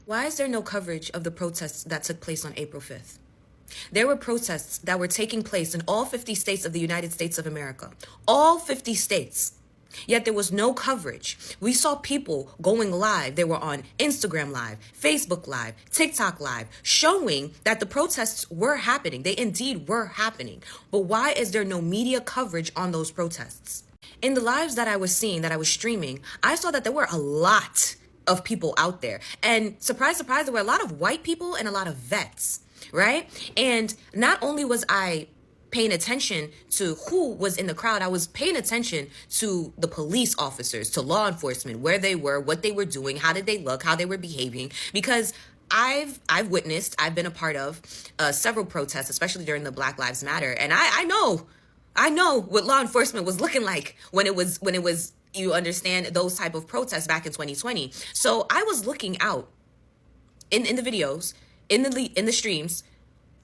Why is there no coverage of the protests that took place on April 5th? There were protests that were taking place in all 50 states of the United States of America. All 50 states. Yet there was no coverage. We saw people going live. They were on Instagram Live, Facebook Live, TikTok Live, showing that the protests were happening. They indeed were happening. But why is there no media coverage on those protests? In the lives that I was seeing, that I was streaming, I saw that there were a lot of people out there. And surprise, surprise, there were a lot of white people and a lot of vets, right? And not only was I paying attention to who was in the crowd, I was paying attention to the police officers, to law enforcement, where they were, what they were doing, how did they look, how they were behaving, because I've witnessed, I've been a part of several protests, especially during the Black Lives Matter, and I know what law enforcement was looking like when it was you understand, those type of protests back in 2020. So I was looking out in the videos, in the streams,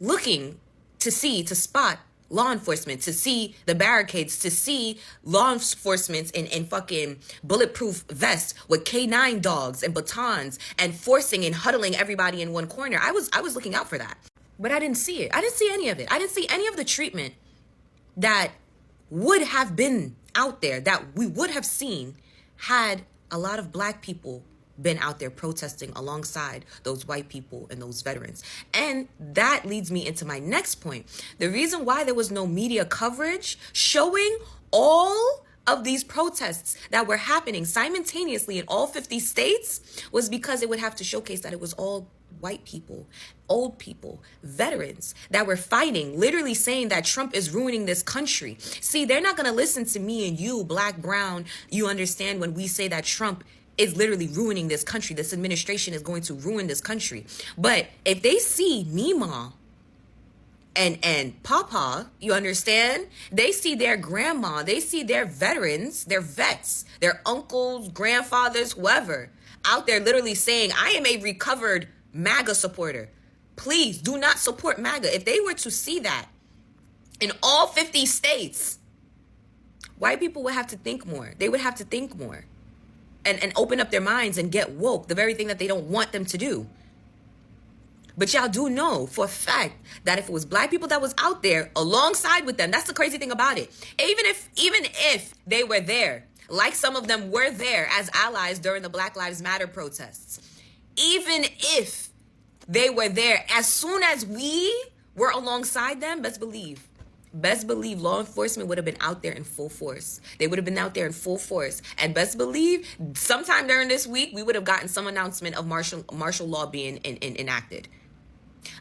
looking to spot law enforcement, to see the barricades, to see law enforcement in fucking bulletproof vests with K9 dogs and batons and forcing and huddling everybody in one corner. I was looking out for that. But I didn't see it. I didn't see any of it. I didn't see any of the treatment that would have been out there, that we would have seen had a lot of Black people been out there protesting alongside those white people and those veterans. And that leads me into my next point. The reason why there was no media coverage showing all of these protests that were happening simultaneously in all 50 states was because it would have to showcase that it was all white people, old people, veterans that were fighting, literally saying that Trump is ruining this country. See, they're not going to listen to me and you, Black, brown, you understand, when we say that Trump is literally ruining this country. This administration is going to ruin this country. But if they see Mima and Papa, you understand, they see their grandma, they see their veterans, their vets, their uncles, grandfathers, whoever, out there literally saying, I am a recovered MAGA supporter. Please do not support MAGA. If they were to see that in all 50 states, white people would have to think more. They would have to think more. And open up their minds and get woke, the very thing that they don't want them to do. But y'all do know for a fact that if it was Black people that was out there alongside with them, that's the crazy thing about it. Even if they were there, like some of them were there as allies during the Black Lives Matter protests, even if they were there, as soon as we were alongside them, best believe law enforcement would have been out there in full force. They would have been out there in full force. And best believe sometime during this week, we would have gotten some announcement of martial law being enacted.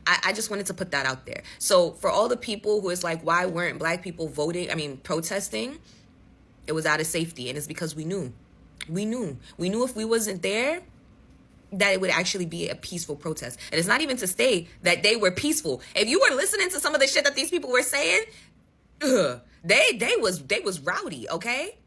I just wanted to put that out there. So for all the people who is like, why weren't Black people protesting? It was out of safety. And it's because we knew if we wasn't there, that it would actually be a peaceful protest. And it's not even to say that they were peaceful. If you were listening to some of the shit that these people were saying, they was rowdy, okay?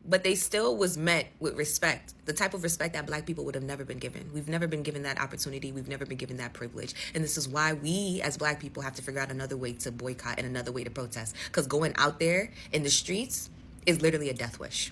But they still was met with respect, the type of respect that Black people would have never been given. We've never been given that opportunity. We've never been given that privilege. And this is why we as Black people have to figure out another way to boycott and another way to protest. Because going out there in the streets is literally a death wish.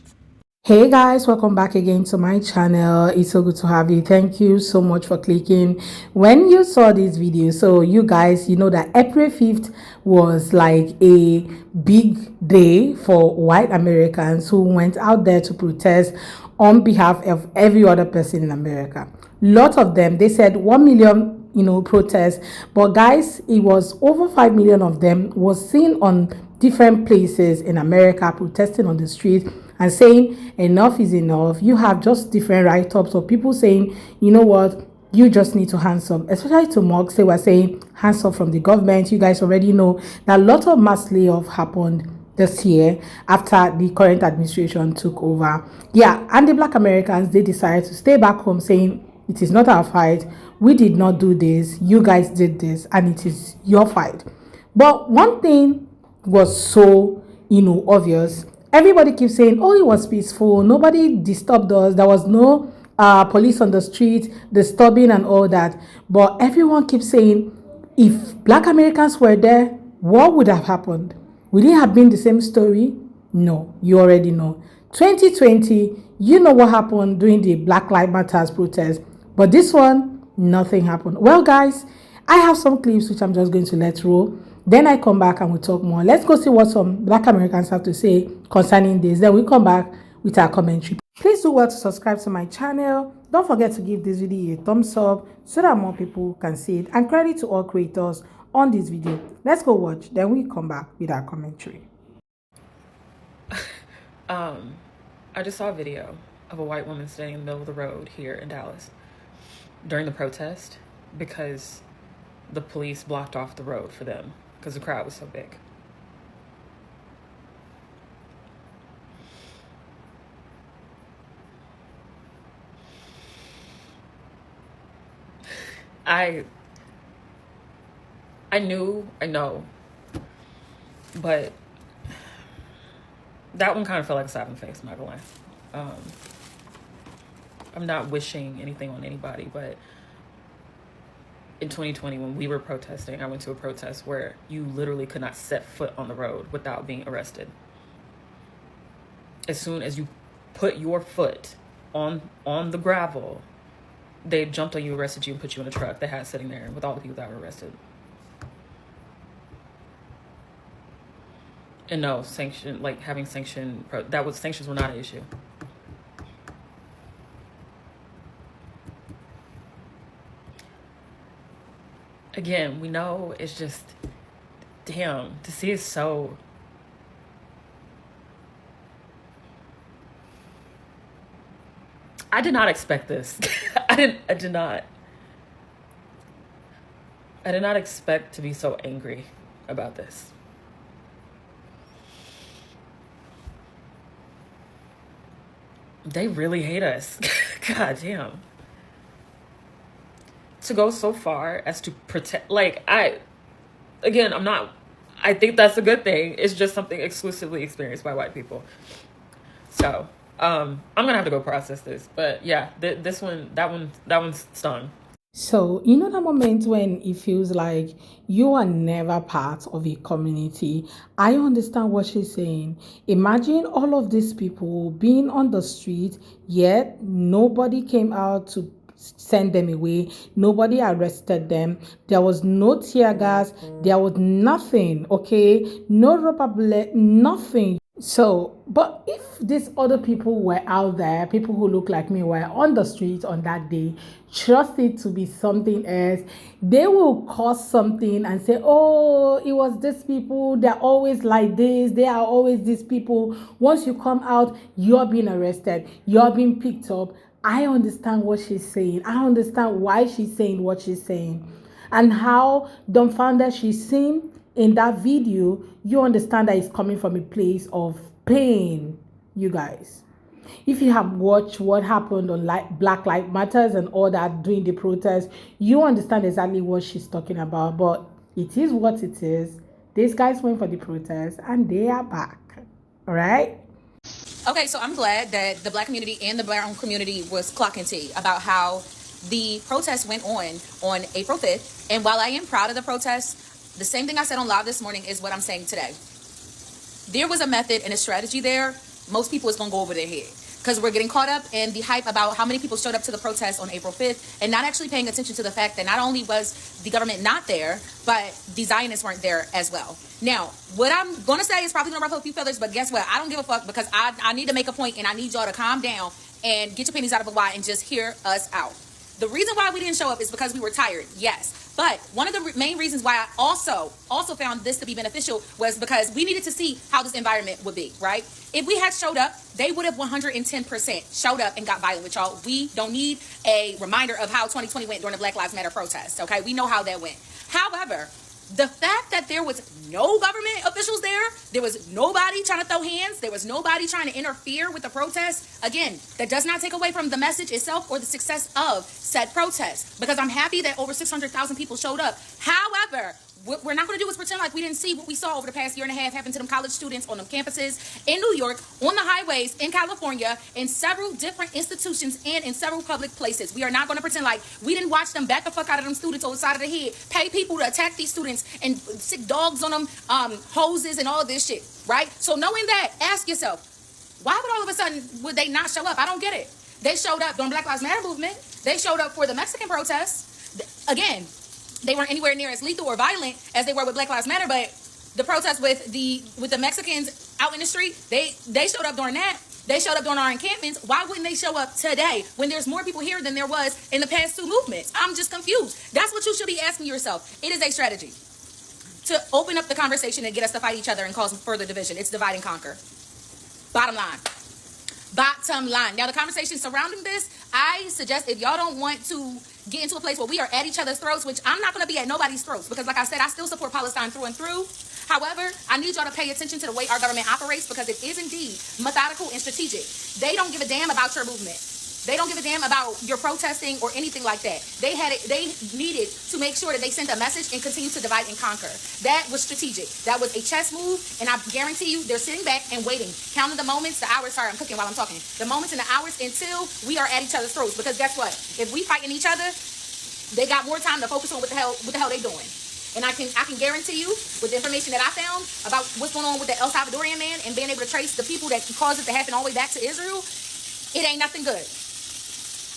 Hey guys, welcome back again to my channel. It's so good to have you. Thank you so much for clicking when you saw this video. So you guys, you know that April 5th was like a big day for white Americans who went out there to protest on behalf of every other person in America. Lot of them, they said 1 million protests, but guys, it was over 5 million of them was seen on different places in America protesting on the street and saying enough is enough. You have just different write-ups of people saying, you know what, you just need to hands up. Especially to Mugs, they were saying hands up from the government. You guys already know that a lot of mass layoff happened this year after the current administration took over. Yeah, and the Black Americans, they decided to stay back home saying, it is not our fight. We did not do this. You guys did this, and it is your fight. But one thing was so, obvious. Everybody keeps saying, oh, it was peaceful. Nobody disturbed us. There was no police on the street disturbing and all that. But everyone keeps saying, if Black Americans were there, what would have happened? Would it have been the same story? No, you already know. 2020, you know what happened during the Black Lives Matter protest. But this one, Nothing happened. Well, guys, I have some clips which I'm just going to let roll. Then I come back and we'll talk more. Let's go see what some Black Americans have to say concerning this. Then we come back with our commentary. Please do well to subscribe to my channel. Don't forget to give this video a thumbs up so that more people can see it. And credit to all creators on this video. Let's go watch. Then we come back with our commentary. I just saw a video of a white woman standing in the middle of the road here in Dallas during the protest because the police blocked off the road for them because the crowd was so big. I know, but that one kind of felt like a slap in the face, I'm not gonna lie. I'm not wishing anything on anybody, but in 2020, when we were protesting, I went to a protest where you literally could not set foot on the road without being arrested. As soon as you put your foot on the gravel, they jumped on you, arrested you, and put you in a truck they had sitting there with all the people that were arrested. And no, sanctions were not an issue. Again, we know it's just, damn, to see it so. I did not expect this. I did not expect to be so angry about this. They really hate us. God damn. To go so far as to protect, I think that's a good thing. It's just something exclusively experienced by white people. So, I'm gonna have to go process this. But yeah, that one stung. So, you know that moment when it feels like you are never part of a community? I understand what she's saying. Imagine all of these people being on the street, yet nobody came out to send them away. Nobody arrested them. There was no tear gas. There was nothing, okay? No rubber bullet, nothing. So, but if these other people were out there, people who look like me were on the street on that day, trust it to be something else, they will cause something and say, oh, it was these people, they're always like this, they are always these people. Once you come out, you're being arrested, you're being picked up. I understand what she's saying. I understand why she's saying what she's saying and how dumbfounded she seemed in that video. You understand that it's coming from a place of pain, you guys. If you have watched what happened on Black Lives Matters and all that during the protest, you understand exactly what she's talking about. But it is what it is. These guys went for the protest and they are back. All right? Okay, so I'm glad that the Black community and the brown community was clocking tea about how the protest went on April 5th. And while I am proud of the protest, the same thing I said on live this morning is what I'm saying today. There was a method and a strategy there. Most people is going to go over their head because we're getting caught up in the hype about how many people showed up to the protest on April 5th and not actually paying attention to the fact that not only was the government not there, but the Zionists weren't there as well. Now, what I'm going to say is probably going to ruffle a few feathers, but guess what? I don't give a fuck because I need to make a point and I need y'all to calm down and get your pennies out of a wad and just hear us out. The reason why we didn't show up is because we were tired, yes. But one of the main reasons why I also found this to be beneficial was because we needed to see how this environment would be, right? If we had showed up, they would have 110% showed up and got violent with y'all. We don't need a reminder of how 2020 went during the Black Lives Matter protests, okay? We know how that went. However, the fact that there was no government officials there was nobody trying to throw hands, there was nobody trying to interfere with the protest, again, that does not take away from the message itself or the success of said protest, because I'm happy that over 600,000 people showed up. However, what we're not going to do is pretend like we didn't see what we saw over the past year and a half happen to them college students on them campuses in New York, on the highways in California, in several different institutions, and in several public places. We are not going to pretend like we didn't watch them bat the fuck out of them students on the side of the head, pay people to attack these students, and sick dogs on them, hoses, and all this shit, right? So knowing that, ask yourself, why would all of a sudden would they not show up? I don't get it. They showed up during Black Lives Matter movement. They showed up for the Mexican protests. again, they weren't anywhere near as lethal or violent as they were with Black Lives Matter, but the protests with the Mexicans out in the street, they showed up during that. They showed up during our encampments. Why wouldn't they show up today when there's more people here than there was in the past two movements? I'm just confused. That's what you should be asking yourself. It is a strategy to open up the conversation and get us to fight each other and cause further division. It's divide and conquer. Bottom line. Bottom line. Now, the conversation surrounding this, I suggest if y'all don't want to get into a place where we are at each other's throats, which I'm not going to be at nobody's throats, because like I said, I still support Palestine through and through. However, I need y'all to pay attention to the way our government operates, because it is indeed methodical and strategic. They don't give a damn about your movement. They don't give a damn about your protesting or anything like that. They needed to make sure that they sent a message and continue to divide and conquer. That was strategic. That was a chess move, and I guarantee you they're sitting back and waiting, counting the moments, the hours. Sorry, I'm cooking while I'm talking. The moments and the hours until we are at each other's throats. Because guess what? If we fighting each other, they got more time to focus on what the hell they doing. And I can guarantee you, with the information that I found about what's going on with the El Salvadorian man and being able to trace the people that caused it to happen all the way back to Israel, it ain't nothing good.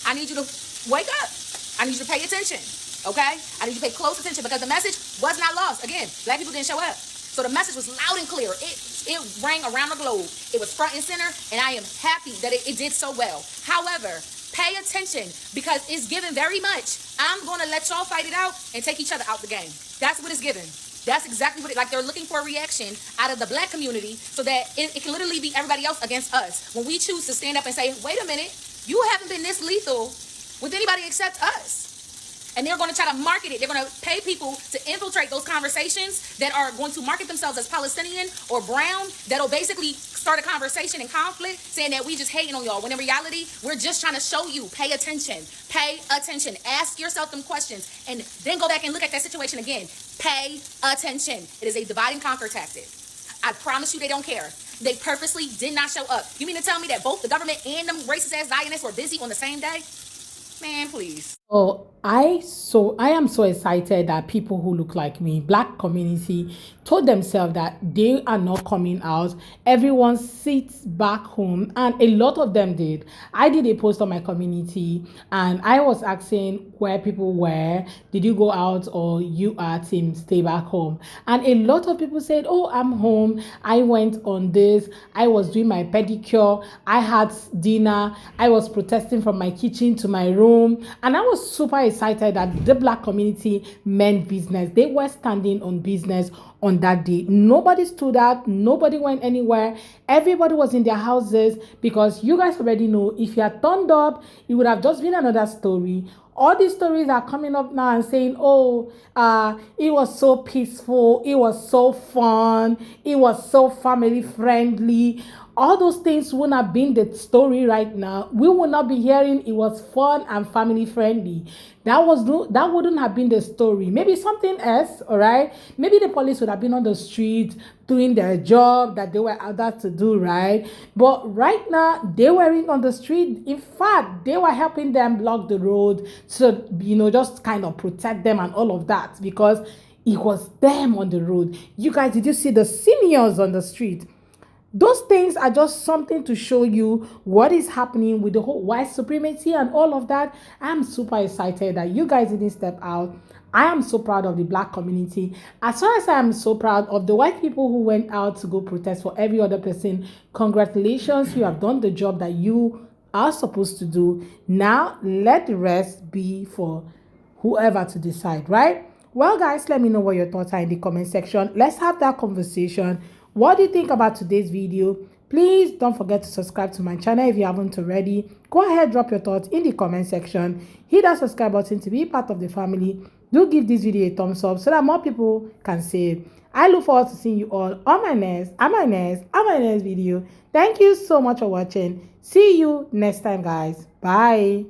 I need you to wake up. I need you to pay attention, okay? I need you to pay close attention, because the message was not lost. Again, Black people didn't show up. So the message was loud and clear. It rang around the globe. It was front and center, and I am happy that it did so well. However, pay attention, because it's given very much. I'm going to let y'all fight it out and take each other out the game. That's what it's given. That's exactly what it, like they're looking for a reaction out of the Black community so that it can literally be everybody else against us. When we choose to stand up and say, wait a minute, you haven't been this lethal with anybody except us. And they're going to try to market it. They're going to pay people to infiltrate those conversations that are going to market themselves as Palestinian or brown, that'll basically start a conversation and conflict saying that we just hating on y'all, when in reality, we're just trying to show you, pay attention. Pay attention. Ask yourself them questions and then go back and look at that situation again. Pay attention. It is a divide and conquer tactic. I promise you they don't care. They purposely did not show up. You mean to tell me that both the government and them racist ass Zionists were busy on the same day? Man, please. Oh, I am so excited that people who look like me, Black community, told themselves that they are not coming out. Everyone sits back home, and a lot of them did. I did a post on my community, and I was asking where people were. Did you go out, or you are team stay back home? And a lot of people said, oh, I'm home. I went on this. I was doing my pedicure. I had dinner. I was protesting from my kitchen to my room, and I was super excited that the Black community meant business. They were standing on business on that day. Nobody stood out. Nobody went anywhere. Everybody was in their houses, because you guys already know, if you had turned up, it would have just been another story. All these stories are coming up now and saying, oh, it was so peaceful, it was so fun, it was so family friendly. All those things wouldn't have been the story right now. We would not be hearing it was fun and family friendly. That wouldn't have been the story. Maybe something else, all right? Maybe the police would have been on the street doing their job that they were ordered to do, right? But right now, they weren't on the street. In fact, they were helping them block the road, so, just kind of protect them and all of that, because it was them on the road. You guys, did you see the seniors on the street? Those things are just something to show you what is happening with the whole white supremacy and all of that. I'm super excited that you guys didn't step out. I am so proud of the Black community, as far as I am so proud of the white people who went out to go protest for every other person. Congratulations, you have done the job that you are supposed to do. Now, let the rest be for whoever to decide, right? Well, guys, let me know what your thoughts are in the comment section. Let's have that conversation. What do you think about today's video? Please don't forget to subscribe to my channel if you haven't already. Go ahead, drop your thoughts in the comment section. Hit that subscribe button to be part of the family. Do give this video a thumbs up so that more people can see it. I look forward to seeing you all on my next video. Thank you so much for watching. See you next time, guys. Bye.